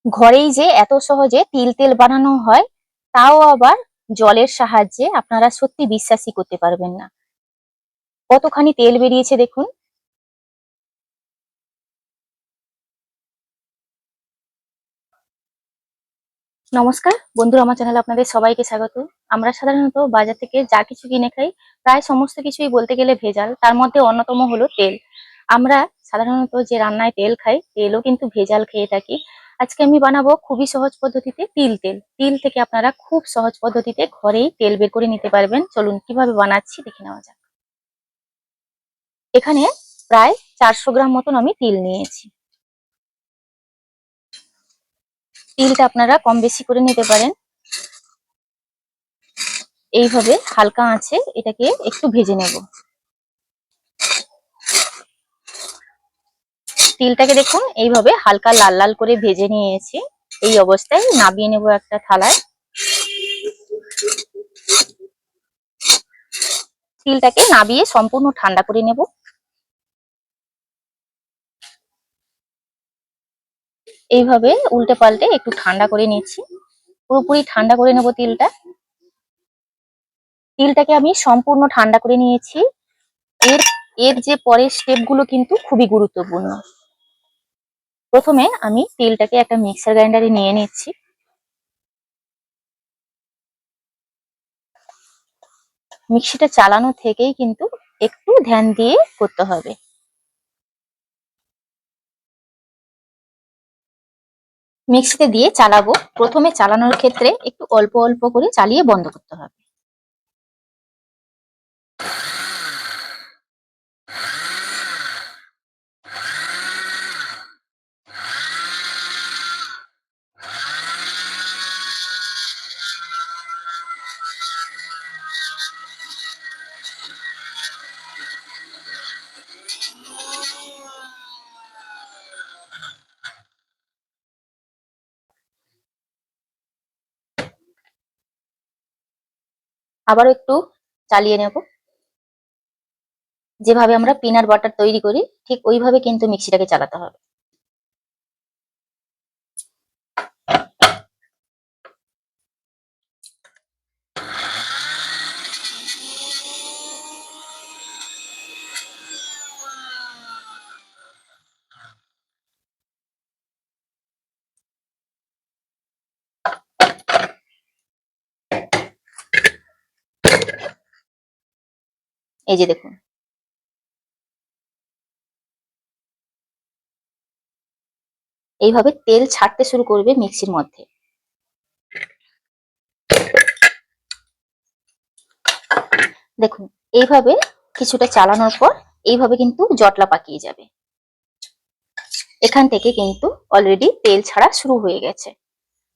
ঘরেই যে এত সহজে তিল তেল বানানো হয়, তাও আবার জলের সাহায্যে, আপনারা সত্যি বিশ্বাসই করতে পারবেন না। কতখানি তেল বেরিয়েছে দেখুন। নমস্কার বন্ধুরা, আমার চ্যানেলে আপনাদের সবাইকে স্বাগত। আমরা সাধারণত বাজার থেকে যা কিছু কিনে খাই, প্রায় সমস্ত কিছুই বলতে গেলে ভেজাল। তার মধ্যে অন্যতম হলো তেল। আমরা সাধারণত যে রান্নায় তেল খাই, তেলও কিন্তু ভেজাল খেয়ে থাকি। আজকে আমি বানাবো খুবই সহজ পদ্ধতিতে তিল তেল। তিল থেকে আপনারা খুব সহজ পদ্ধতিতে ঘরেই তেল বের করে নিতে পারবেন। চলুন কিভাবে বানাচ্ছি দেখে নেওয়া যাক। এখানে প্রায় 400 গ্রাম মতন আমি তিল নিয়েছি। তিলটা আপনারা কম বেশি করে নিতে পারেন। এইভাবে হালকা আঁচে এটাকে একটু ভেজে নেব। তিলটাকে দেখুন এইভাবে হালকা লাল লাল করে ভেজে নিয়েছি। এই অবস্থায় নামিয়ে নেব একটা থালায়। তিলটাকে নাবিয়ে সম্পূর্ণ ঠান্ডা করে নেব। এইভাবে উল্টে পাল্টে একটু ঠান্ডা করে নিচ্ছি। পুরোপুরি ঠান্ডা করে নেব তিলটা। তিলটাকে আমি সম্পূর্ণ ঠান্ডা করে নিয়েছি। এর এর যে পরের স্টেপ গুলো কিন্তু খুবই গুরুত্বপূর্ণ। প্রথমে আমি তিলটাকে একটা মিক্সার গ্রাইন্ডারে নিয়ে নিচ্ছি। মিক্সিটা চালানো থেকেই কিন্তু একটু ধ্যান দিয়ে করতে হবে। মিক্সিতে দিয়ে চালাবো। প্রথমে চালানোর ক্ষেত্রে একটু অল্প অল্প করে চালিয়ে বন্ধ করতে হবে। আবারও একটু চালিয়ে নেব। যেভাবে আমরা পিনাট বাটার তৈরি করি, ঠিক ওইভাবে কিন্তু মিক্সিটাকে চালাতে হবে। এই যে দেখুন, এইভাবে তেল ছাড়তে শুরু করবে মিক্সির মধ্যে। দেখুন, এইভাবে কিছুটা চালানোর পর এইভাবে কিন্তু জটলা পাকিয়ে যাবে। এখান থেকে কিন্তু অলরেডি তেল ছাড়া শুরু হয়ে গেছে।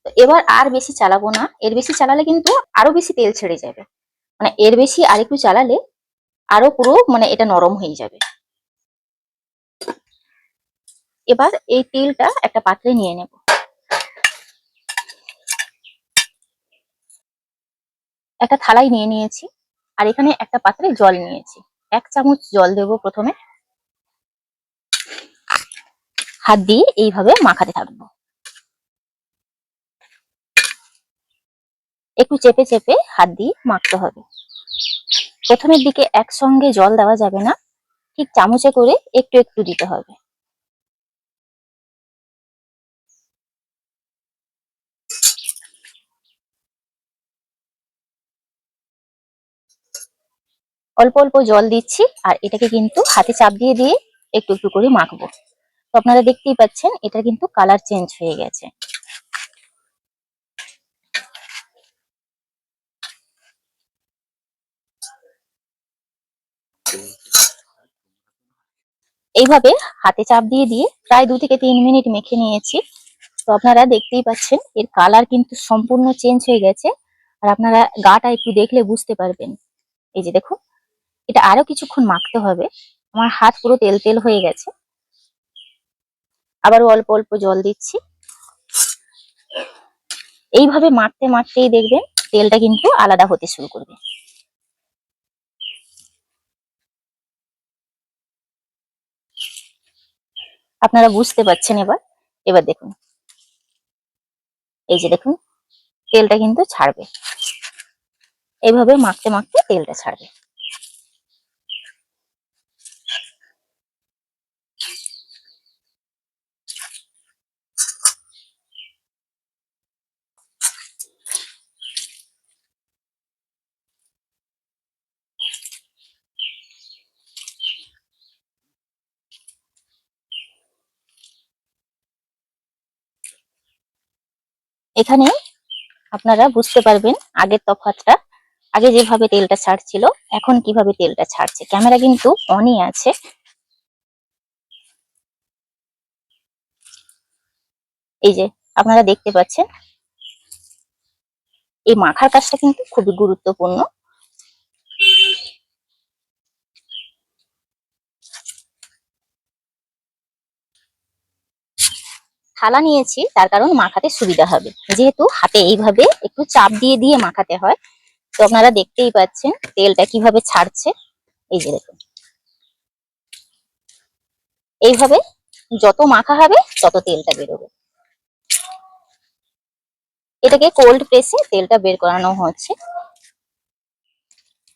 তো এবার আর বেশি চালাবো না। এর বেশি চালালে কিন্তু আরো বেশি তেল ছেড়ে যাবে। মানে এর বেশি আর একটু চালালে আরো পুরো এটা নরম হয়ে যাবে। এবার এই তেলটা একটা পাত্রে নিয়ে নেব। একটা থালায় নিয়ে নিয়েছি। আর এখানে একটা পাত্রে জল নিয়েছি। 1 চামচ জল দেব প্রথমে। হাত দিয়ে এইভাবে মাখাতে থাকবো। একটু চেপে চেপে হাত দিয়ে মাখতে হবে। প্রথমের দিকে একসঙ্গে জল দেওয়া যাবে না, ঠিক চামচে করে একটু একটু দিতে হবে। অল্প অল্প জল দিচ্ছি আর এটাকে কিন্তু হাতে চাপ দিয়ে দিয়ে একটু একটু করে মাখবো। তো আপনারা দেখতেই পাচ্ছেন এটা কিন্তু কালার চেঞ্জ হয়ে গেছে। এইভাবে হাতে চাপ দিয়ে দিয়ে প্রায় 2 থেকে 3 মিনিট মেখে নিয়েছি। তো আপনারা দেখতেই পাচ্ছেন এর কালার কিন্তু সম্পূর্ণ চেঞ্জ হয়ে গেছে। আর আপনারা গাটা একটু দেখলে বুঝতে পারবেন। এই যে দেখুন, এটা আরো কিছুক্ষণ মাখতে হবে। আমার হাত পুরো তেল তেল হয়ে গেছে। আবারও অল্প অল্প জল দিচ্ছি। এইভাবে মাখতে মাখতেই দেখবেন তেলটা কিন্তু আলাদা হতে শুরু করবে। আপনারা বুঝতে পারছেন। এবার এবার দেখুন, এই যে দেখুন তেলটা কিন্তু ছাড়বে, এইভাবে মাখতে মাখতে তেলটা ছাড়বে। এখানে আপনারা বুঝতে পারবেন আগের তফাৎটা। আগে যেভাবে তেলটা ছাড়ছিল, এখন কিভাবে তেলটা ছাড়ছে। ক্যামেরা কিন্তু অনই আছে। এই যে আপনারা দেখতে পাচ্ছেন, এই মাখার কাজটা কিন্তু খুবই গুরুত্বপূর্ণ। থালা নিয়েছি তার কারণ মাখাতে সুবিধা হবে, যেহেতু হাতে এইভাবে একটু চাপ দিয়ে দিয়ে মাখাতে হয়। তো আপনারা দেখতেই পাচ্ছেন তেলটা কিভাবে ছাড়ছে। এই যে দেখুন, এইভাবে যত মাখা হবে তত তেলটা বেরোবে। এটাকে কোল্ড প্রেসে তেলটা বের করানো হচ্ছে।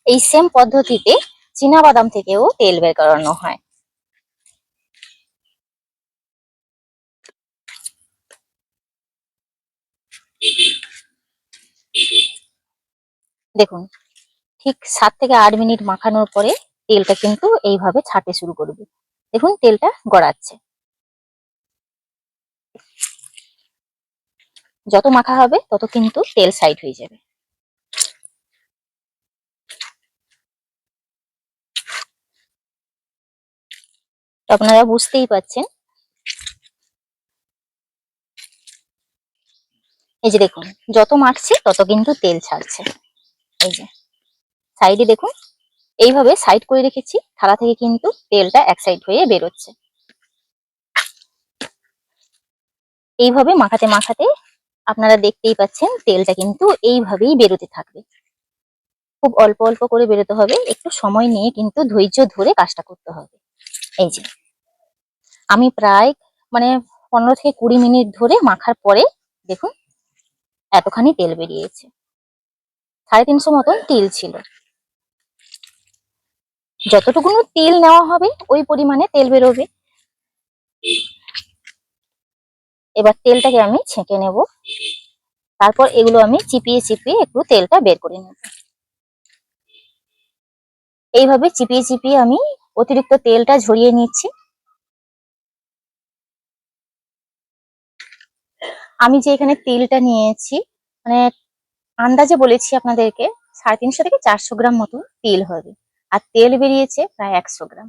এই সেম পদ্ধতিতে চীনা বাদাম থেকেও তেল বের করানো হয়। দেখুন, ঠিক 7 থেকে 8 মিনিট মাখানোর পরে তেলটা কিন্তু এইভাবে ছাড়তে শুরু করবে। দেখুন তেলটা গড়াচ্ছে। যত মাখা হবে তত কিন্তু তেল সাইড হয়ে যাবে। তো আপনারা বুঝতেই পাচ্ছেন। এই যে দেখুন, যত মাখছি তত কিন্তু তেল ছাড়ছে। এই যে সাইডে দেখুন, এইভাবে সাইড করে রেখেছি, থালা থেকে কিন্তু তেলটা এক সাইড হয়ে বেরোচ্ছে। এইভাবে মাখাতে মাখাতে আপনারা দেখতেই পাচ্ছেন তেলটা কিন্তু এইভাবেই বেরোতে থাকবে। খুব অল্প অল্প করে বেরোতে হবে, একটু সময় নিয়ে কিন্তু ধৈর্য ধরে কাজটা করতে হবে। এই যে আমি প্রায় মানে 15 থেকে 20 মিনিট ধরে মাখার পরে দেখুন এতখানি তেল বেরিয়েছে। 350 মতন তেল ছিল। যতটুকুনো তেল নেওয়া হবে ওই পরিমাণে তেল বেরোবে। এবার তেলটাকে আমি ছেঁকে নেব, তারপর এগুলো আমি চিপিয়ে চিপিয়ে একটু তেলটা বের করে নেব। এইভাবে চিপিয়ে চিপিয়ে আমি অতিরিক্ত তেলটা ঝরিয়ে নিচ্ছি। আমি যে এখানে তেলটা নিয়েছি, মানে আন্দাজে বলেছি আপনাদেরকে, 350 থেকে 400 গ্রাম মতো তেল হবে। আর তেল বেরিয়েছে প্রায় 100 গ্রাম।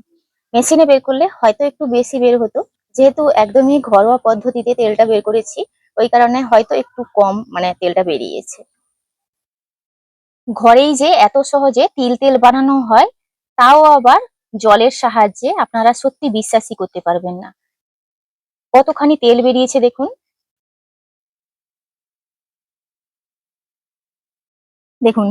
মেশিনে বের করলে হয়তো একটু বেশি বের হতো, যেহেতু একদমই ঘরোয়া পদ্ধতিতে তেলটা বের করেছি, ওই কারণে হয়তো একটু কম মানে তেলটা বেরিয়েছে। ঘরেই যে এত সহজে তিল তেল বানানো হয়, তাও আবার জলের সাহায্যে, আপনারা সত্যি বিশ্বাসই করতে পারবেন না কতখানি তেল বেরিয়েছে। দেখুন দেখুন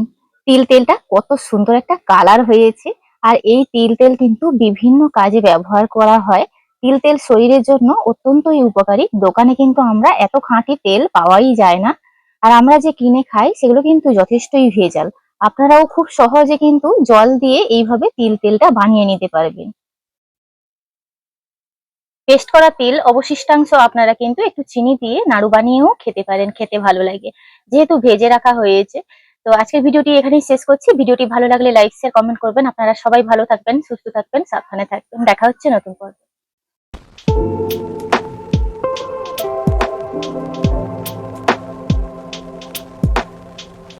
তিল তেলটা কত সুন্দর একটা কালার হয়েছে। আর এই তিল তেল কিন্তু বিভিন্ন কাজে ব্যবহার করা হয়। তিল তেল শরীরের জন্য অত্যন্তই উপকারী। দোকানে কিন্তু আমরা এত খাঁটি তেল পাওয়াই যায় না। আর আমরা যে কিনে খাই সেগুলো কিন্তু যথেষ্টই ভেজাল। আপনারাও খুব সহজে কিন্তু জল দিয়ে এইভাবে তিল তেলটা বানিয়ে নিতে পারবেন। পেস্ট করা তেল অবশিষ্টাংশ আপনারা কিন্তু একটু চিনি দিয়ে নাড়ু বানিয়েও খেতে পারেন, খেতে ভালো লাগে, যেহেতু ভেজে রাখা হয়েছে। তো আজকের ভিডিওটি এখানেই শেষ করছি। ভিডিওটি ভালো লাগলে লাইক শেয়ার কমেন্ট করবেন। আপনারা সবাই ভালো থাকবেন, সুস্থ থাকবেন, সাবধানে থাকবেন। দেখা হচ্ছে নতুন পর্বে।